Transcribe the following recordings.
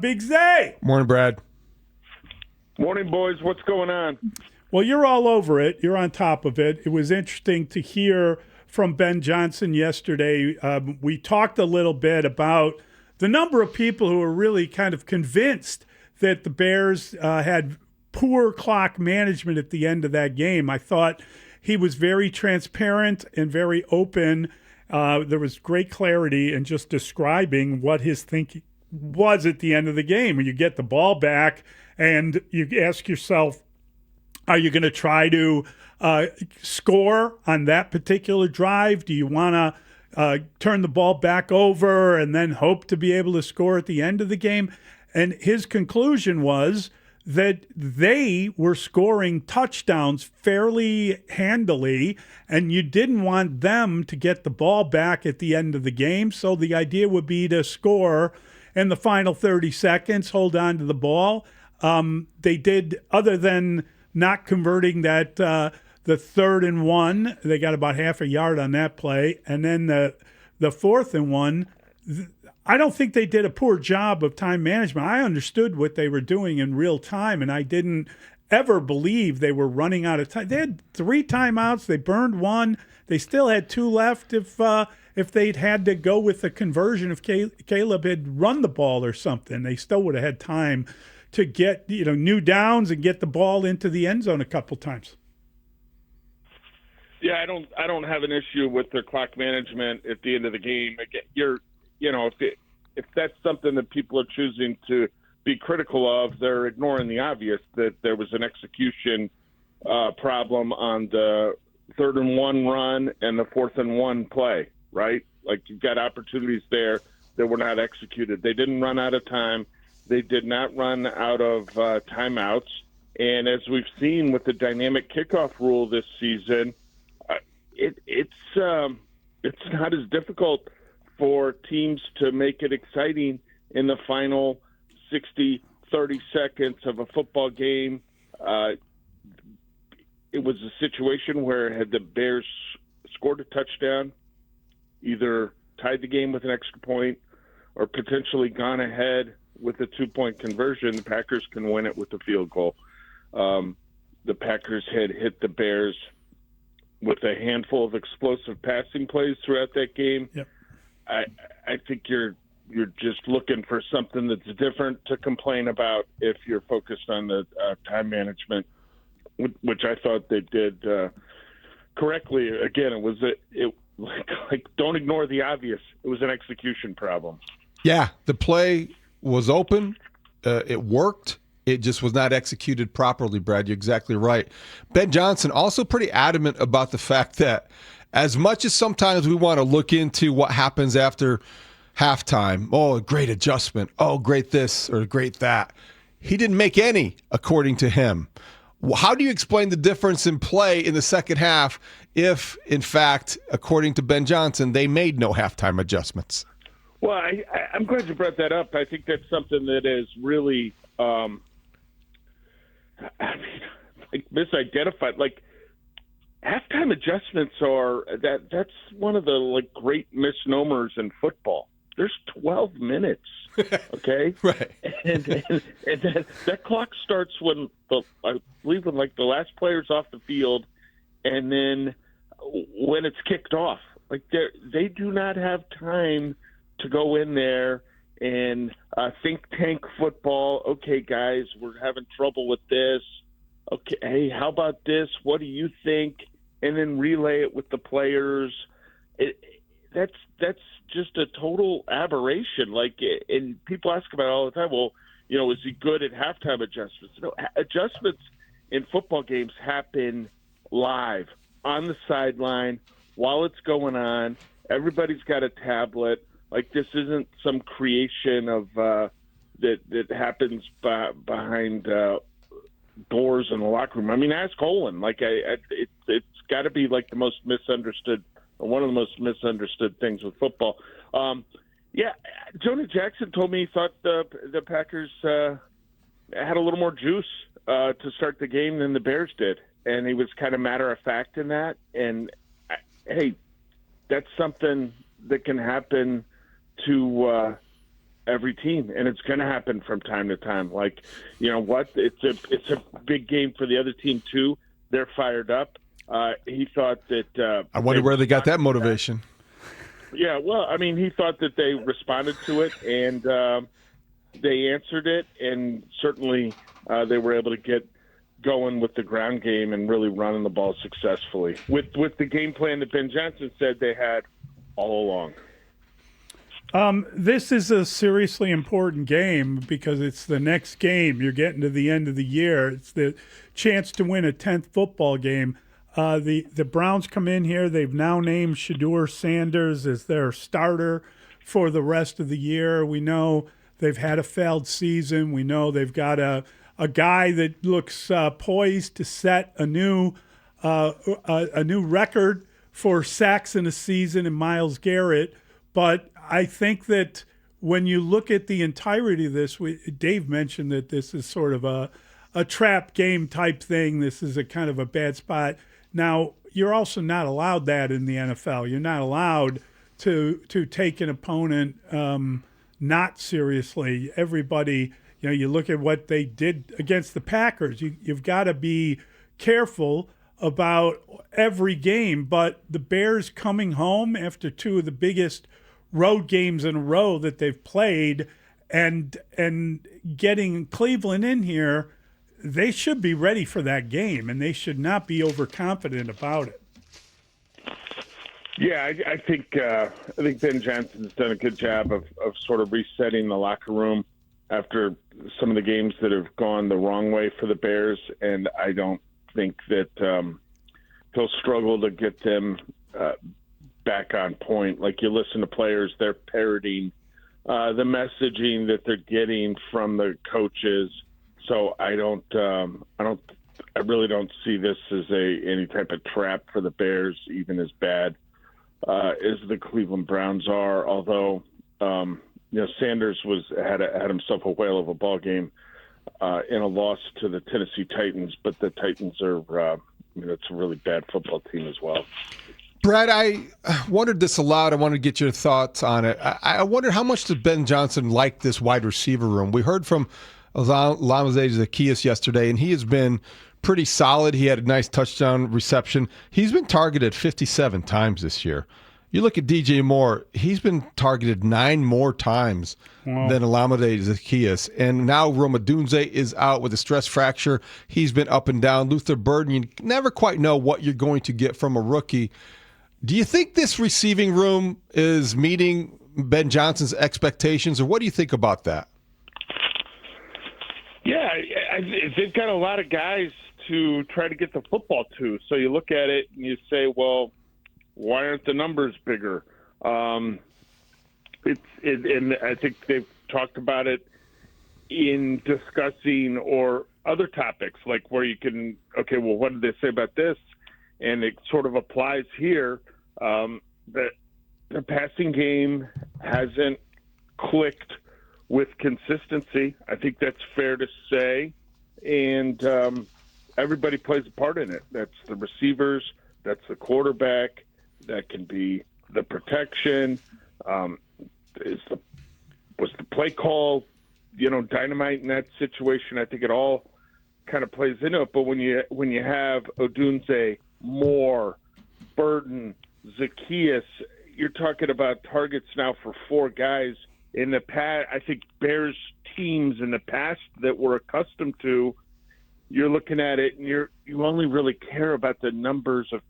Big Zay. Morning, Brad. Morning, boys. What's going on? Well, you're all over it. You're on top of it. It was interesting to hear from Ben Johnson yesterday. We talked a little bit about the number of people who were really kind of convinced that the Bears had poor clock management at the end of that game. I thought he was very transparent and very open. There was great clarity in just describing what his thinking was at the end of the game. When you get the ball back and you ask yourself, are you going to try to score on that particular drive? Do you want to turn the ball back over and then hope to be able to score at the end of the game? And his conclusion was that they were scoring touchdowns fairly handily, and you didn't want them to get the ball back at the end of the game. So the idea would be to score in the final 30 seconds, hold on to the ball. They did, other than not converting that the 3rd and 1, they got about half a yard on that play, and then the 4th and 1. I don't think they did a poor job of time management. I understood what they were doing in real time, and I didn't ever believe they were running out of time. They had 3 timeouts. They burned 1. They still had 2 left if they'd had to go with the conversion. If Caleb had run the ball or something, they still would have had time to get new downs and get the ball into the end zone a couple times. Yeah, I don't have an issue with their clock management at the end of the game. Again, if that's something that people are choosing to be critical of, they're ignoring the obvious, that there was an execution problem on the 3rd and 1 run and the 4th and 1 play, right? Like, you've got opportunities there that were not executed. They didn't run out of time. They did not run out of timeouts. And as we've seen with the dynamic kickoff rule this season, it's not as difficult for teams to make it exciting in the final 60, 30 seconds of a football game. It was a situation where had the Bears scored a touchdown, either tied the game with an extra point or potentially gone ahead with a 2-point conversion, the Packers can win it with a field goal. The Packers had hit the Bears with a handful of explosive passing plays throughout that game. Yep. I think you're just looking for something that's different to complain about if you're focused on the time management, which I thought they did correctly. Again, it was like don't ignore the obvious. It was an execution problem. Yeah, the play was open. It worked. It just was not executed properly, Brad. You're exactly right. Ben Johnson also pretty adamant about the fact that as much as sometimes we want to look into what happens after halftime, oh, great adjustment, oh, great this or great that, he didn't make any, according to him. How do you explain the difference in play in the second half if, in fact, according to Ben Johnson, they made no halftime adjustments? Well, I'm glad you brought that up. I think that's something that is really misidentified. Like, halftime adjustments that's one of the great misnomers in football. There's 12 minutes, okay? Right. And that clock starts when the last player's off the field, and then when it's kicked off. Like, they do not have time to go in there and think tank football. Okay, guys, we're having trouble with this. Okay, hey, how about this? What do you think? And then relay it with the players. That's just a total aberration. And people ask about it all the time. Well, is he good at halftime adjustments? No, adjustments in football games happen live on the sideline while it's going on. Everybody's got a tablet. This isn't some creation of that happens behind doors in the locker room. I mean, ask Olin. It's got to be the most misunderstood, or one of the most misunderstood things with football. Jonah Jackson told me he thought the Packers had a little more juice to start the game than the Bears did, and he was kind of matter of fact in that. And hey, that's something that can happen to every team, and it's going to happen from time to time. Like, you know what? It's a big game for the other team too. They're fired up. He thought that. I wonder where they got that motivation. Yeah, well, I mean, he thought that they responded to it, and they answered it, and certainly they were able to get going with the ground game and really running the ball successfully with the game plan that Ben Johnson said they had all along. This is a seriously important game because it's the next game. You're getting to the end of the year. It's the chance to win a 10th football game. The Browns come in here. They've now named Shedeur Sanders as their starter for the rest of the year. We know they've had a failed season. We know they've got a guy that looks poised to set a new record for sacks in a season in Myles Garrett. But I think that when you look at the entirety of this, Dave mentioned that this is sort of a trap game type thing. This is a kind of a bad spot. Now, you're also not allowed that in the NFL. You're not allowed to take an opponent not seriously. Everybody, you look at what they did against the Packers. You've got to be careful about every game. But the Bears coming home after two of the biggest road games in a row that they've played and getting Cleveland in here, they should be ready for that game, and they should not be overconfident about it. Yeah, I think Ben Johnson's done a good job of sort of resetting the locker room after some of the games that have gone the wrong way for the Bears, and I don't think that he'll struggle to get them back on point. Like, you listen to players, they're parroting the messaging that they're getting from the coaches. So I really don't see this as any type of trap for the Bears, even as bad as the Cleveland Browns are. Although Sanders had himself a whale of a ball game in a loss to the Tennessee Titans, but the Titans are it's a really bad football team as well. Brad, I wondered this aloud. I wanted to get your thoughts on it. I wonder how much did Ben Johnson like this wide receiver room? We heard from Lambeau Field yesterday, and he has been pretty solid. He had a nice touchdown reception. He's been targeted 57 times this year. You look at DJ Moore, he's been targeted 9 more times than Lambeau Field. And now Rome Odunze is out with a stress fracture. He's been up and down. Luther Burden, you never quite know what you're going to get from a rookie. Do you think this receiving room is meeting Ben Johnson's expectations, or what do you think about that? Yeah, they've got a lot of guys to try to get the football to. So you look at it and you say, well, why aren't the numbers bigger? And I think they've talked about it in discussing or other topics, like where you can, okay, well, what did they say about this? And it sort of applies here. That the passing game hasn't clicked with consistency. I think that's fair to say. And everybody plays a part in it. That's the receivers. That's the quarterback. That can be the protection. Was the play call, dynamite in that situation? I think it all kind of plays into it. But when you have Odunze, Moore, Burton, Zacchaeus, you're talking about targets now for 4 guys. In the past, I think Bears teams in the past that we're accustomed to, you're looking at it and you only really care about the numbers of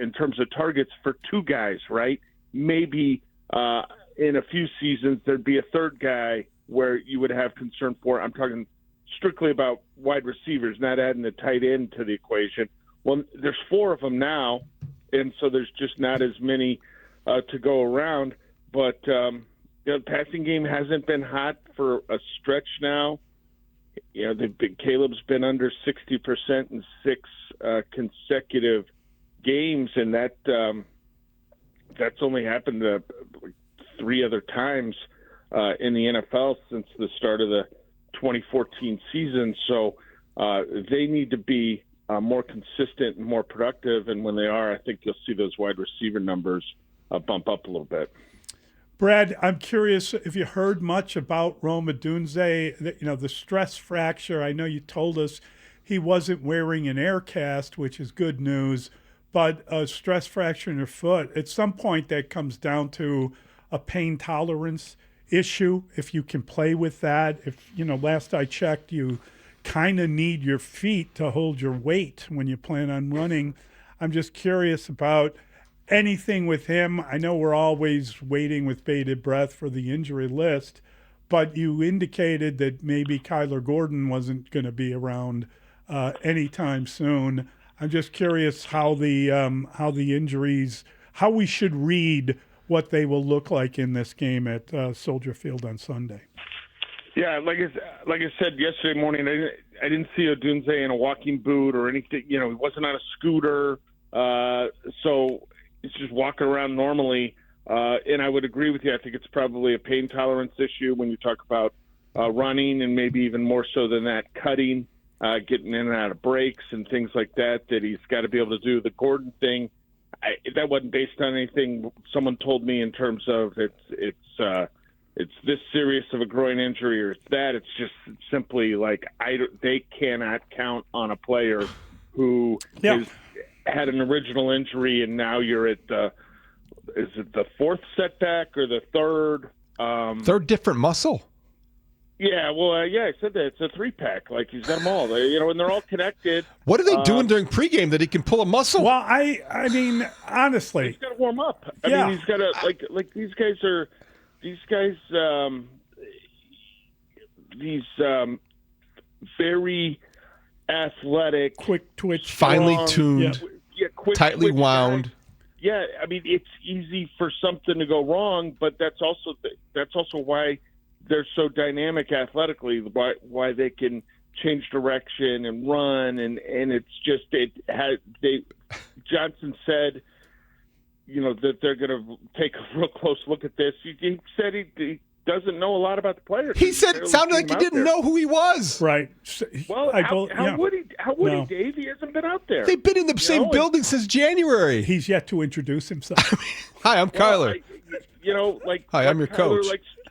in terms of targets for 2 guys, right? Maybe in a few seasons there'd be a 3rd guy where you would have concern for. I'm talking strictly about wide receivers, not adding the tight end to the equation. Well, there's 4 of them now, and so there's just not as many to go around. But the passing game hasn't been hot for a stretch now. Caleb's been under 60% in 6 consecutive games, and that's only happened 3 other times in the NFL since the start of the 2014 season. So they need to be more consistent and more productive, and when they are, I think you'll see those wide receiver numbers bump up a little bit. Brad, I'm curious if you heard much about Rome Odunze, the stress fracture. I know you told us he wasn't wearing an air cast, which is good news, but a stress fracture in your foot. At some point, that comes down to a pain tolerance issue. If you can play with that, last I checked, you kind of need your feet to hold your weight when you plan on running. I'm just curious about anything with him. I know we're always waiting with bated breath for the injury list, but you indicated that maybe Kyler Gordon wasn't going to be around anytime soon. I'm just curious how the injuries, how we should read what they will look like in this game at Soldier Field on Sunday. Yeah, like I said yesterday morning, I didn't see Odunze in a walking boot or anything. He wasn't on a scooter, so he's just walking around normally. And I would agree with you. I think it's probably a pain tolerance issue when you talk about running, and maybe even more so than that, cutting, getting in and out of breaks and things like that. That he's got to be able to do. The Gordon thing, that wasn't based on anything someone told me in terms of it's this serious of a groin injury or it's that. It's just simply like they cannot count on a player who has had an original injury and now you're at is it the fourth setback or the third? Third different muscle. Yeah, well, I said that. It's a three-pack. Like, he's got them all. And they're all connected. What are they doing during pregame that he can pull a muscle? Well, I mean, honestly. He's got to warm up. I mean, he's got to, like these guys, very athletic. Quick twitch. Finely tuned. Quick tightly twitch wound. guys. Yeah, I mean, it's easy for something to go wrong, but that's also why they're so dynamic athletically, why they can change direction and run, and it's just Johnson said, that they're going to take a real close look at this. He said he doesn't know a lot about the players. He said it sounded like he didn't know who he was. Right. Well, how would he, Dave? He hasn't been out there. They've been in the same building since January. He's yet to introduce himself. Hi, I'm Kyler. Hi, I'm your coach.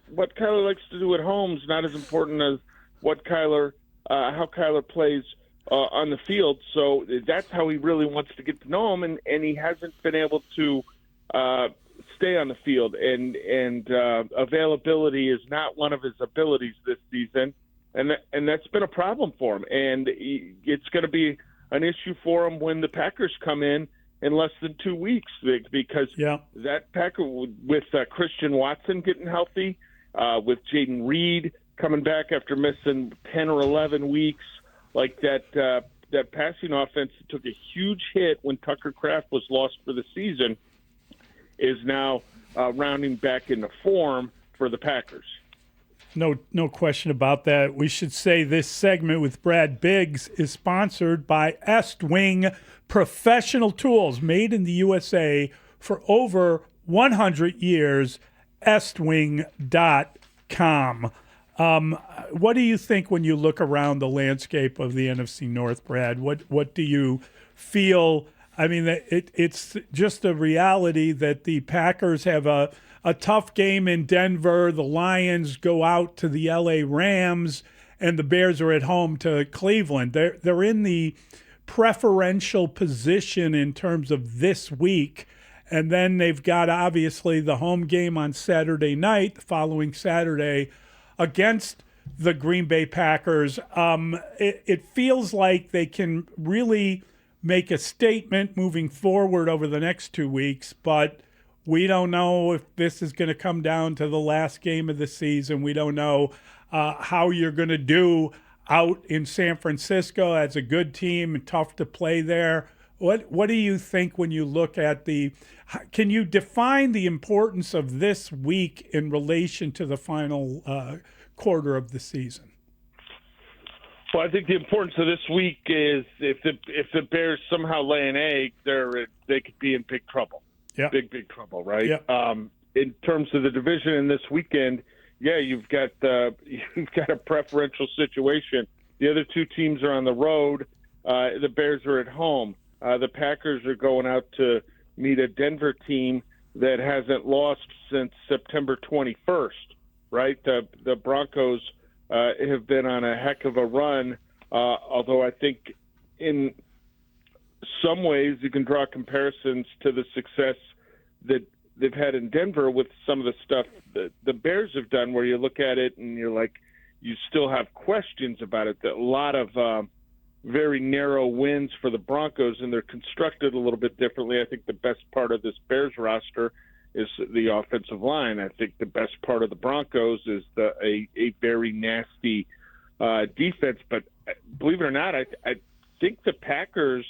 What Kyler likes to do at Holmes, not as important as how Kyler plays on the field. So that's how he really wants to get to know him, and he hasn't been able to stay on the field. And availability is not one of his abilities this season, and that's been a problem for him. And it's going to be an issue for him when the Packers come in less than 2 weeks, because that Packer with Christian Watson getting healthy, with Jaden Reed coming back after missing 10 or 11 weeks, like that passing offense took a huge hit when Tucker Kraft was lost for the season, is now rounding back into form for the Packers. No question about that. We should say this segment with Brad Biggs is sponsored by Estwing Professional Tools, made in the USA for over 100 years, estwing.com. What do you think when you look around the landscape of the NFC North, Brad? What do you feel? I mean, it's just a reality that the Packers have a tough game in Denver. The Lions go out to the LA Rams, and the Bears are at home to Cleveland. They're in the preferential position in terms of this week. And then they've got, obviously, the home game on Saturday night, the following Saturday, against the Green Bay Packers. It feels like they can really make a statement moving forward over the next 2 weeks, but we don't know if this is going to come down to the last game of the season. We don't know how you're going to do out in San Francisco as a good team and tough to play there. What do you think when you look at can you define the importance of this week in relation to the final quarter of the season? Well, I think the importance of this week is if the Bears somehow lay an egg, they could be in big trouble. Yeah, big trouble, right? Yeah. In terms of the division in this weekend, you've got a preferential situation. The other two teams are on the road. The Bears are at home. The Packers are going out to meet a Denver team that hasn't lost since September 21st, right? The Broncos have been on a heck of a run, although I think in some ways you can draw comparisons to the success that they've had in Denver with some of the stuff that the Bears have done, where you look at it and you're like, you still have questions about it. A lot of very narrow wins for the Broncos, and they're constructed a little bit differently. I think the best part of this Bears roster is the offensive line. I think the best part of the Broncos is a very nasty defense. But believe it or not, I think the Packers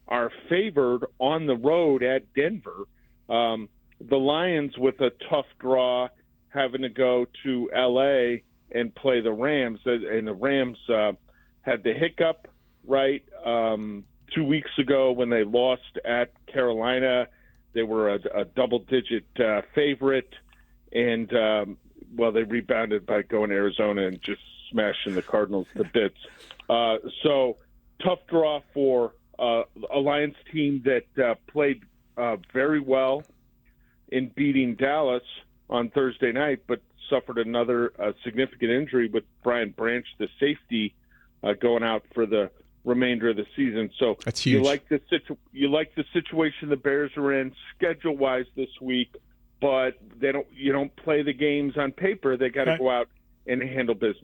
are favored on the road at Denver. The Lions, with a tough draw, having to go to L.A. and play the Rams. And the Rams had the hiccup, right, 2 weeks ago when they lost at Carolina. They were a double-digit favorite. And, they rebounded by going to Arizona and just smashing the Cardinals to bits. So tough draw for a Lions team that played very well in beating Dallas on Thursday night, but suffered another significant injury with Brian Branch, the safety, going out for the remainder of the season. So that's huge. You like the situation the Bears are in schedule-wise this week, but you don't play the games on paper. They got to go out and handle business.